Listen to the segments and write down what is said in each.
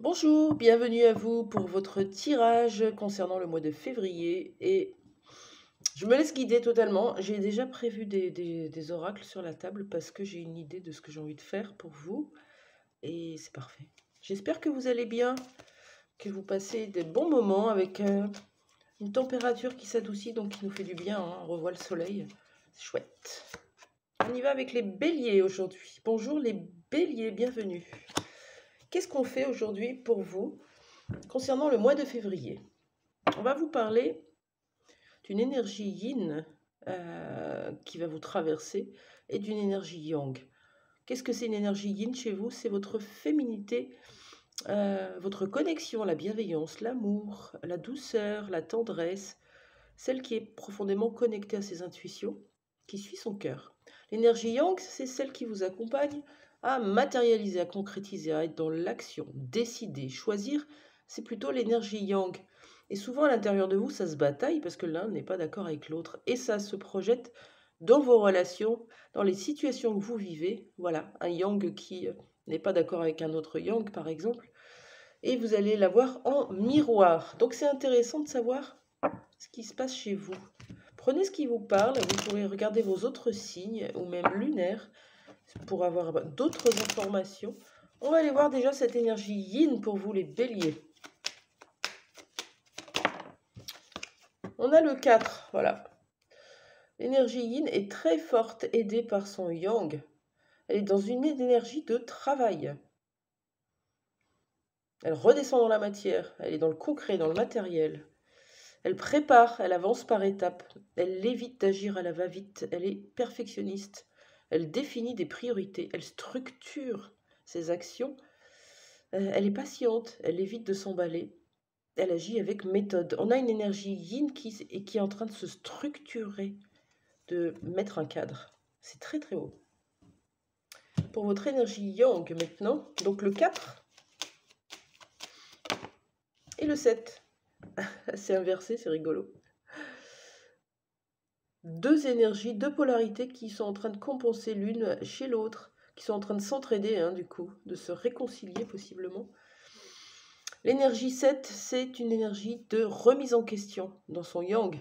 Bonjour, bienvenue à vous pour votre tirage concernant le mois de février et je me laisse guider totalement. J'ai déjà prévu des oracles sur la table parce que j'ai une idée de ce que j'ai envie de faire pour vous et c'est parfait. J'espère que vous allez bien, que vous passez des bons moments avec une température qui s'adoucit donc qui nous fait du bien, hein. On revoit le soleil, c'est chouette. On y va avec les béliers aujourd'hui. Bonjour les béliers, bienvenue. Qu'est-ce qu'on fait aujourd'hui pour vous concernant le mois de février? On va vous parler d'une énergie yin qui va vous traverser et d'une énergie yang. Qu'est-ce que c'est une énergie yin chez vous? C'est votre féminité, votre connexion, la bienveillance, l'amour, la douceur, la tendresse, celle qui est profondément connectée à ses intuitions, qui suit son cœur. L'énergie yang, c'est celle qui vous accompagne à matérialiser, à concrétiser, à être dans l'action, décider, choisir. C'est plutôt l'énergie yang. Et souvent à l'intérieur de vous, ça se bataille parce que l'un n'est pas d'accord avec l'autre. Et ça se projette dans vos relations, dans les situations que vous vivez. Voilà, un yang qui n'est pas d'accord avec un autre yang, par exemple. Et vous allez l'avoir en miroir. Donc c'est intéressant de savoir ce qui se passe chez vous. Prenez ce qui vous parle, vous pourrez regarder vos autres signes ou même lunaires pour avoir d'autres informations. On va aller voir déjà cette énergie yin pour vous les béliers. On a le 4, voilà. L'énergie yin est très forte, aidée par son yang. Elle est dans une énergie de travail. Elle redescend dans la matière, elle est dans le concret, dans le matériel. Elle prépare, elle avance par étapes, elle évite d'agir à la va-vite, elle est perfectionniste, elle définit des priorités, elle structure ses actions, elle est patiente, elle évite de s'emballer, elle agit avec méthode. On a une énergie yin qui est en train de se structurer, de mettre un cadre. C'est très très haut. Pour votre énergie yang maintenant, donc le 4 et le 7. C'est inversé, c'est rigolo. Deux énergies, deux polarités qui sont en train de compenser l'une chez l'autre, qui sont en train de s'entraider, hein, du coup, de se réconcilier possiblement. L'énergie 7, c'est une énergie de remise en question dans son yang.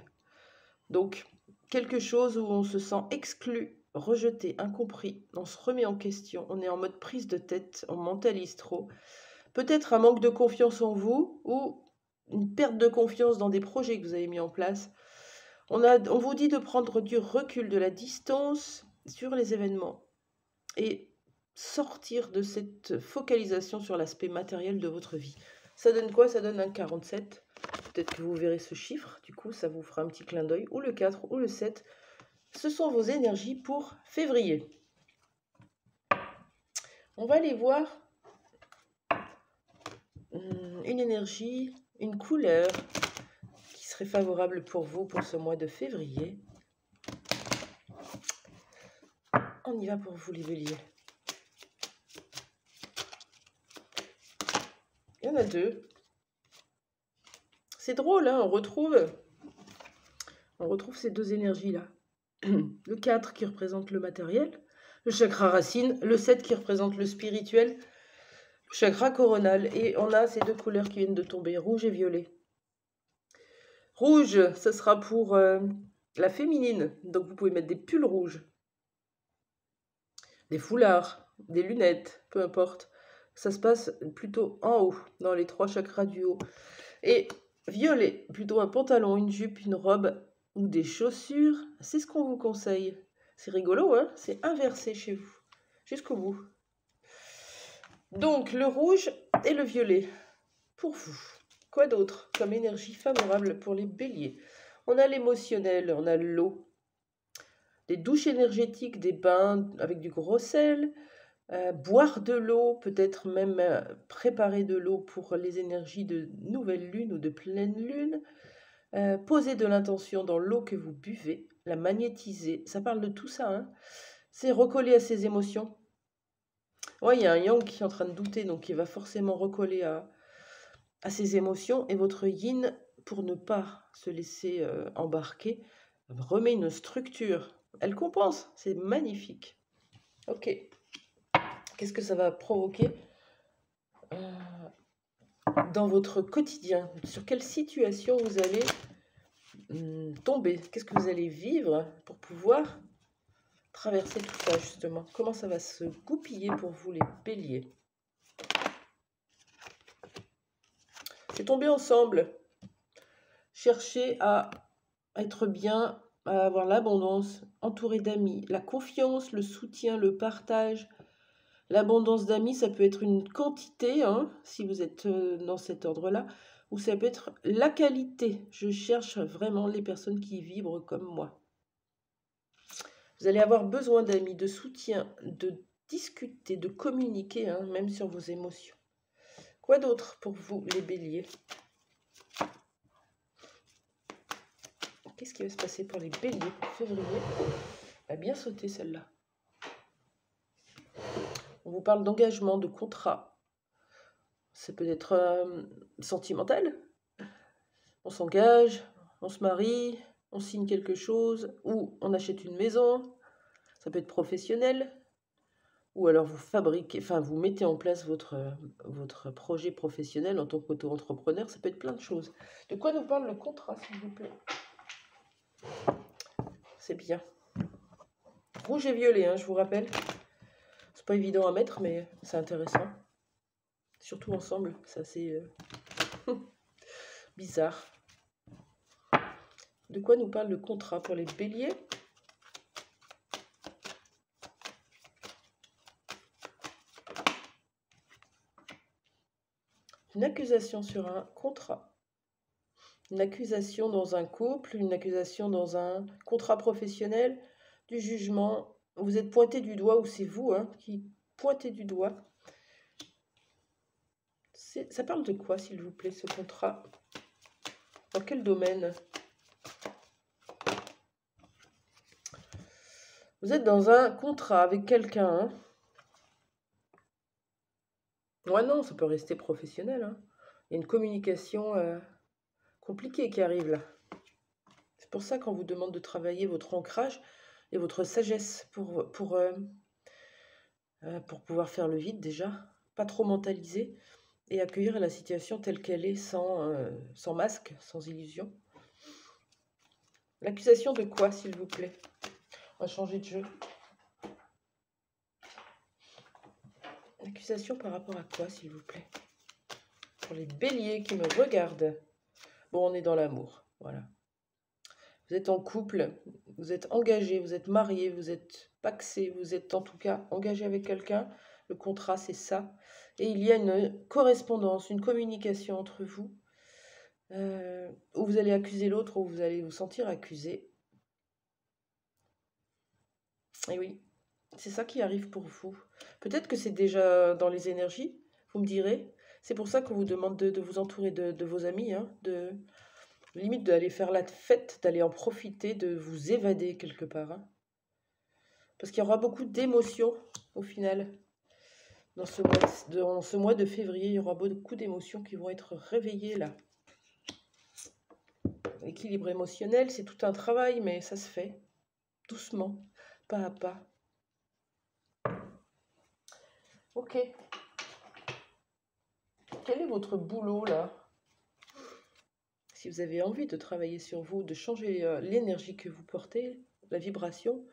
Donc, quelque chose où on se sent exclu, rejeté, incompris, on se remet en question, on est en mode prise de tête, on mentalise trop. Peut-être un manque de confiance en vous ou une perte de confiance dans des projets que vous avez mis en place. On vous dit de prendre du recul, de la distance sur les événements et sortir de cette focalisation sur l'aspect matériel de votre vie. Ça donne quoi? Ça donne un 47. Peut-être que vous verrez ce chiffre, du coup ça vous fera un petit clin d'œil, ou le 4 ou le 7. Ce sont vos énergies pour février. On va aller voir une énergie, une couleur qui serait favorable pour vous pour ce mois de février. On y va pour vous les béliers. Il y en a deux. C'est drôle, hein, on retrouve ces deux énergies-là. Le 4 qui représente le matériel, le chakra racine, le 7 qui représente le spirituel, le chakra coronal. Et on a ces deux couleurs qui viennent de tomber, rouge et violet. Rouge, ce sera pour la féminine. Donc vous pouvez mettre des pulls rouges, des foulards, des lunettes, peu importe. Ça se passe plutôt en haut, dans les trois chakras du haut. Et violet, plutôt un pantalon, une jupe, une robe ou des chaussures, c'est ce qu'on vous conseille. C'est rigolo, hein? C'est inversé chez vous, jusqu'au bout. Donc, le rouge et le violet, pour vous. Quoi d'autre comme énergie favorable pour les béliers? On a l'émotionnel, on a l'eau, des douches énergétiques, des bains avec du gros sel, boire de l'eau, peut-être même préparer de l'eau pour les énergies de nouvelle lune ou de pleine lune. Poser de l'intention dans l'eau que vous buvez, la magnétiser, ça parle de tout ça, hein. C'est recoller à ses émotions. Ouais, il y a un yang qui est en train de douter, donc il va forcément recoller à ses émotions. Et votre yin, pour ne pas se laisser embarquer, remet une structure. Elle compense, c'est magnifique. Ok. Qu'est-ce que ça va provoquer? dans votre quotidien? Sur quelle situation vous allez tomber? Qu'est-ce que vous allez vivre pour pouvoir traverser tout ça, justement? Comment ça va se goupiller pour vous, les béliers? C'est tombé ensemble. Cherchez à être bien, à avoir l'abondance, entouré d'amis, la confiance, le soutien, le partage. L'abondance d'amis, ça peut être une quantité, hein, si vous êtes dans cet ordre-là, ou ça peut être la qualité. Je cherche vraiment les personnes qui vibrent comme moi. Vous allez avoir besoin d'amis, de soutien, de discuter, de communiquer, hein, même sur vos émotions. Quoi d'autre pour vous, les béliers? Qu'est-ce qui va se passer pour les béliers pour février? Elle a bien sauté celle-là. On vous parle d'engagement, de contrat. Ça peut être sentimental. On s'engage, on se marie, on signe quelque chose, ou on achète une maison. Ça peut être professionnel. Ou alors vous fabriquez, enfin vous mettez en place votre projet professionnel en tant qu'auto-entrepreneur. Ça peut être plein de choses. De quoi nous parle le contrat, s'il vous plaît? C'est bien. Rouge et violet, hein, je vous rappelle. C'est pas évident à mettre, mais c'est intéressant. Surtout ensemble, c'est assez bizarre. De quoi nous parle le contrat pour les béliers? Une accusation sur un contrat. Une accusation dans un couple, une accusation dans un contrat professionnel, du jugement. Vous êtes pointé du doigt, ou c'est vous qui pointez du doigt. Ça parle de quoi, s'il vous plaît, ce contrat? Dans quel domaine? Vous êtes dans un contrat avec quelqu'un. Hein. Ouais, non, ça peut rester professionnel. Hein. Il y a une communication compliquée qui arrive là. C'est pour ça qu'on vous demande de travailler votre ancrage et votre sagesse pour pouvoir faire le vide déjà, pas trop mentaliser et accueillir la situation telle qu'elle est sans masque, sans illusion. L'accusation de quoi, s'il vous plaît? On va changer de jeu. L'accusation par rapport à quoi, s'il vous plaît? Pour les béliers qui me regardent. Bon, on est dans l'amour, voilà. Vous êtes en couple, vous êtes engagé, vous êtes marié, vous êtes pacsé, vous êtes en tout cas engagé avec quelqu'un. Le contrat, c'est ça. Et il y a une correspondance, une communication entre vous, où vous allez accuser l'autre, où vous allez vous sentir accusé. Et oui, c'est ça qui arrive pour vous. Peut-être que c'est déjà dans les énergies, vous me direz. C'est pour ça qu'on vous demande de vous entourer de vos amis, hein, limite d'aller faire la fête, d'aller en profiter, de vous évader quelque part. Hein. Parce qu'il y aura beaucoup d'émotions au final. Dans ce mois de février, il y aura beaucoup d'émotions qui vont être réveillées là. L'équilibre émotionnel, c'est tout un travail, mais ça se fait doucement, pas à pas. Ok. Quel est votre boulot là? Si vous avez envie de travailler sur vous, de changer l'énergie que vous portez, la vibration,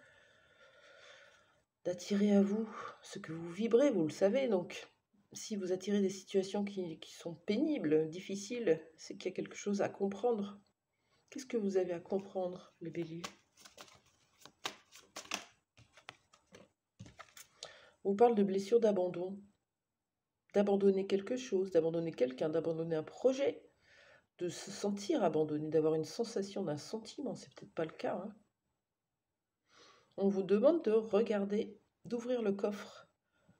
d'attirer à vous ce que vous vibrez, vous le savez. Donc, si vous attirez des situations qui sont pénibles, difficiles, c'est qu'il y a quelque chose à comprendre. Qu'est-ce que vous avez à comprendre, les béliers? On vous parle de blessure d'abandon, d'abandonner quelque chose, d'abandonner quelqu'un, d'abandonner un projet, de se sentir abandonné, d'avoir une sensation d'un sentiment. C'est peut-être pas le cas. Hein. On vous demande de regarder, d'ouvrir le coffre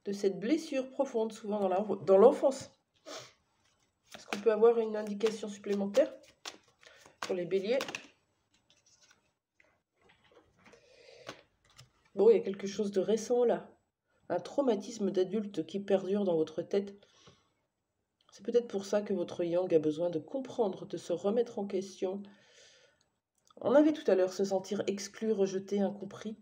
de cette blessure profonde, souvent dans l'enfance. Est-ce qu'on peut avoir une indication supplémentaire pour les béliers? Bon, il y a quelque chose de récent là. Un traumatisme d'adulte qui perdure dans votre tête. C'est peut-être pour ça que votre yang a besoin de comprendre, de se remettre en question. On avait tout à l'heure se sentir exclu, rejeté, incompris.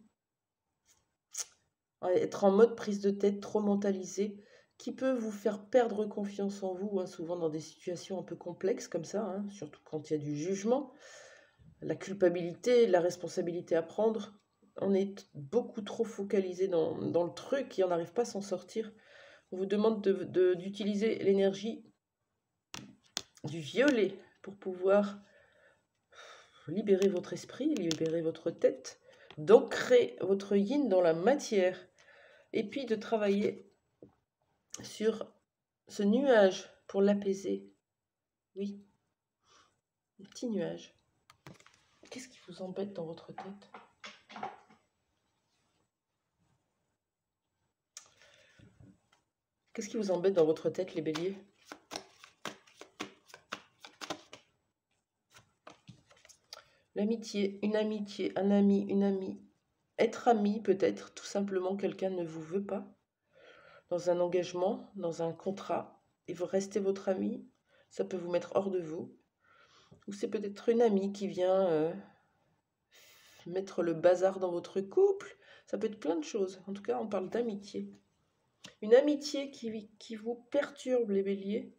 Être en mode prise de tête, trop mentalisé. qui peut vous faire perdre confiance en vous, hein, souvent dans des situations un peu complexes comme ça, hein, surtout quand il y a du jugement, la culpabilité, la responsabilité à prendre. On est beaucoup trop focalisé dans le truc et on n'arrive pas à s'en sortir. On vous demande d'utiliser l'énergie du violet pour pouvoir libérer votre esprit, libérer votre tête, d'ancrer votre yin dans la matière et puis de travailler sur ce nuage pour l'apaiser. Oui, un petit nuage. Qu'est-ce qui vous embête dans votre tête? Qu'est-ce qui vous embête dans votre tête, les béliers? L'amitié, un ami, une amie. Être ami, peut-être, tout simplement, quelqu'un ne vous veut pas. Dans un engagement, dans un contrat, et vous restez votre ami, ça peut vous mettre hors de vous. Ou c'est peut-être une amie qui vient mettre le bazar dans votre couple. Ça peut être plein de choses. En tout cas, on parle d'amitié. Une amitié qui vous perturbe, les béliers.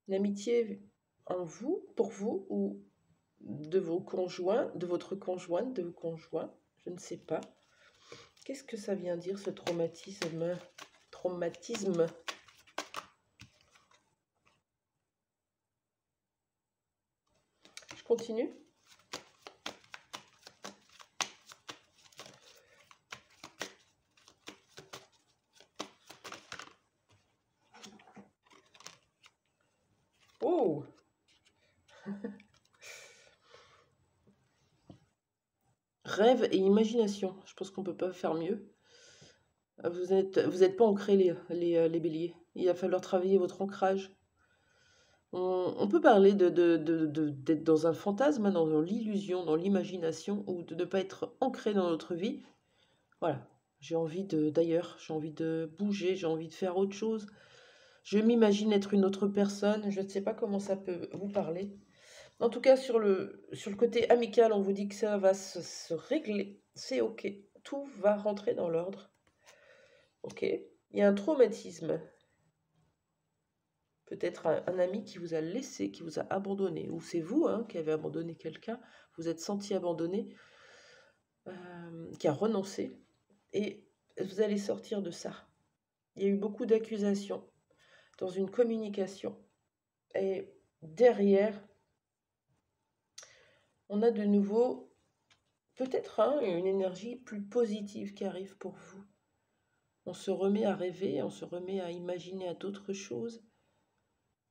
Une amitié en vous, pour vous, ou de vos conjoints, de votre conjointe, de vos conjoints, je ne sais pas. Qu'est-ce que ça vient dire, ce traumatisme? Traumatisme. Je continue. Oh! Rêve et imagination. Je pense qu'on ne peut pas faire mieux. Vous n'êtes pas ancrés, les béliers. Il va falloir travailler votre ancrage. On peut parler d'être dans un fantasme, dans l'illusion, dans l'imagination, ou de ne pas être ancré dans notre vie. Voilà. J'ai envie d'ailleurs, j'ai envie de bouger, j'ai envie de faire autre chose. Je m'imagine être une autre personne. Je ne sais pas comment ça peut vous parler. En tout cas, sur le côté amical, on vous dit que ça va se régler. C'est OK. Tout va rentrer dans l'ordre. OK. Il y a un traumatisme. Peut-être un ami qui vous a laissé, qui vous a abandonné. Ou c'est vous qui avez abandonné quelqu'un. Vous êtes senti abandonné, qui a renoncé. Et vous allez sortir de ça. Il y a eu beaucoup d'accusations dans une communication. Et derrière, on a de nouveau peut-être une énergie plus positive qui arrive pour vous. On se remet à rêver, on se remet à imaginer à d'autres choses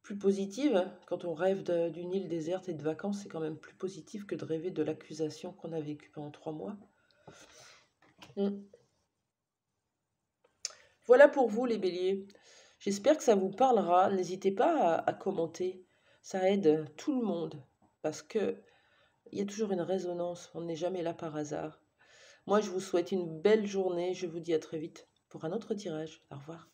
plus positives. Quand on rêve d'une île déserte et de vacances, c'est quand même plus positif que de rêver de l'accusation qu'on a vécue pendant 3 mois. Voilà pour vous, les béliers. J'espère que ça vous parlera. N'hésitez pas à commenter. Ça aide tout le monde parce que il y a toujours une résonance. On n'est jamais là par hasard. Moi, je vous souhaite une belle journée. Je vous dis à très vite pour un autre tirage. Au revoir.